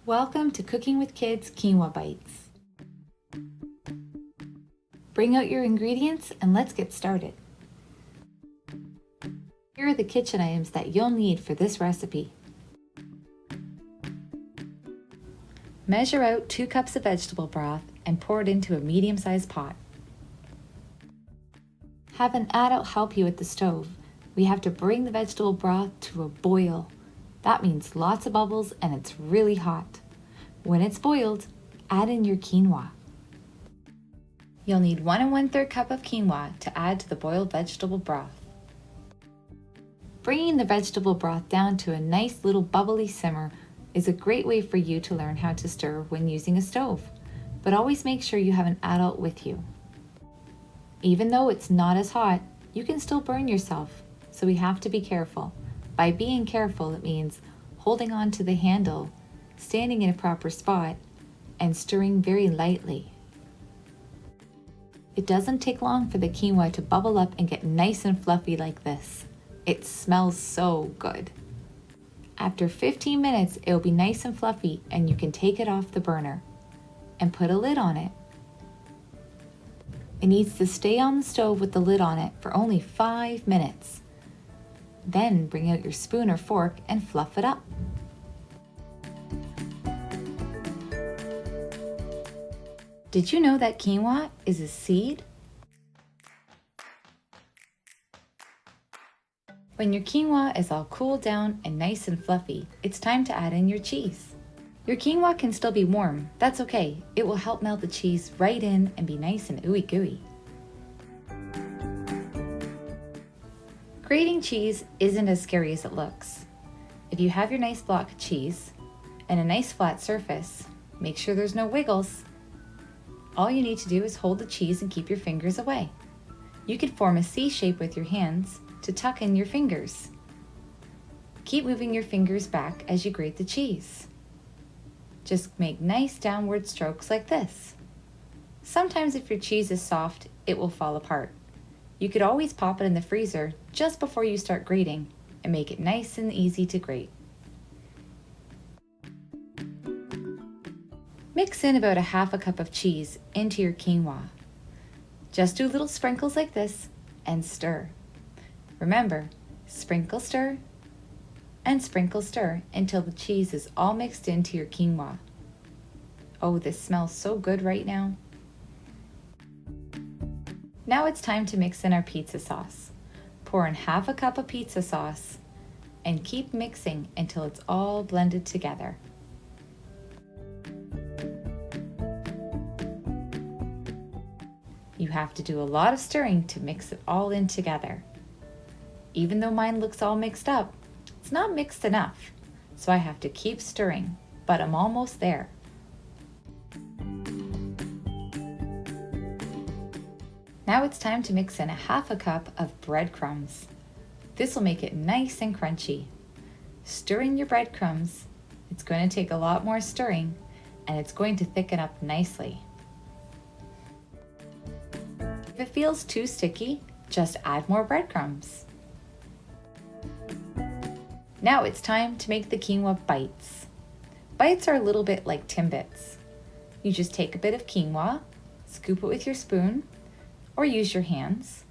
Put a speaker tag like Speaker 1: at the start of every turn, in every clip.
Speaker 1: Welcome to Cooking with Kids Quinoa Bites. Bring out your ingredients and let's get started. Here are the kitchen items that you'll need for this recipe. Measure out 2 cups of vegetable broth and pour it into a medium-sized pot. Have an adult help you at the stove. We have to bring the vegetable broth to a boil. That means lots of bubbles and it's really hot. When it's boiled, add in your quinoa. You'll need 1 1/3 cup of quinoa to add to the boiled vegetable broth. Bringing the vegetable broth down to a nice little bubbly simmer is a great way for you to learn how to stir when using a stove, but always make sure you have an adult with you. Even though it's not as hot, you can still burn yourself, so we have to be careful. By being careful, it means holding on to the handle, standing in a proper spot, and stirring very lightly. It doesn't take long for the quinoa to bubble up and get nice and fluffy like this. It smells so good. After 15 minutes, it will be nice and fluffy and you can take it off the burner and put a lid on it. It needs to stay on the stove with the lid on it for only 5 minutes. Then bring out your spoon or fork and fluff it up. Did you know that quinoa is a seed? When your quinoa is all cooled down and nice and fluffy, it's time to add in your cheese. Your quinoa can still be warm, that's okay. It will help melt the cheese right in and be nice and ooey gooey. Grating cheese isn't as scary as it looks. If you have your nice block of cheese and a nice flat surface, make sure there's no wiggles. All you need to do is hold the cheese and keep your fingers away. You can form a C shape with your hands to tuck in your fingers. Keep moving your fingers back as you grate the cheese. Just make nice downward strokes like this. Sometimes if your cheese is soft, it will fall apart. You could always pop it in the freezer just before you start grating and make it nice and easy to grate. Mix in about 1/2 cup of cheese into your quinoa. Just do little sprinkles like this and stir. Remember, sprinkle, stir, and sprinkle, stir until the cheese is all mixed into your quinoa. Oh, this smells so good right now. Now it's time to mix in our pizza sauce. Pour in 1/2 cup of pizza sauce and keep mixing until it's all blended together. You have to do a lot of stirring to mix it all in together. Even though mine looks all mixed up, it's not mixed enough, so I have to keep stirring, but I'm almost there. Now it's time to mix in 1/2 cup of breadcrumbs. This will make it nice and crunchy. Stir in your breadcrumbs. It's going to take a lot more stirring, and it's going to thicken up nicely. If it feels too sticky, just add more breadcrumbs. Now it's time to make the quinoa bites. Bites are a little bit like Timbits. You just take a bit of quinoa, scoop it with your spoon, or use your hands,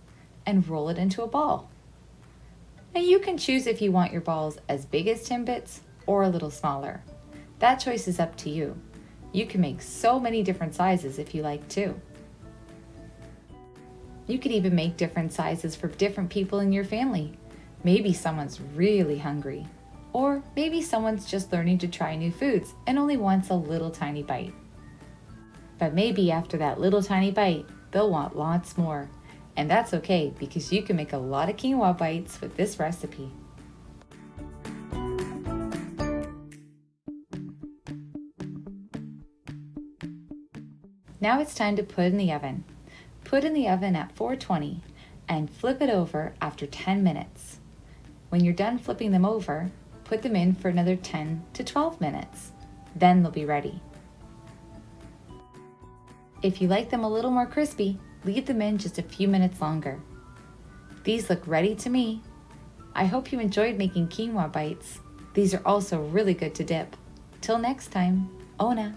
Speaker 1: and roll it into a ball. Now you can choose if you want your balls as big as Timbits or a little smaller. That choice is up to you. You can make so many different sizes if you like to. You could even make different sizes for different people in your family. Maybe someone's really hungry, or maybe someone's just learning to try new foods and only wants a little tiny bite. But maybe after that little tiny bite, they'll want lots more, and that's okay because you can make a lot of quinoa bites with this recipe. Now it's time to put in the oven. Put in the oven at 420 and flip it over after 10 minutes. When you're done flipping them over, put them in for another 10 to 12 minutes. Then they'll be ready. If you like them a little more crispy, leave them in just a few minutes longer. These look ready to me. I hope you enjoyed making quinoa bites. These are also really good to dip. Till next time, Ona.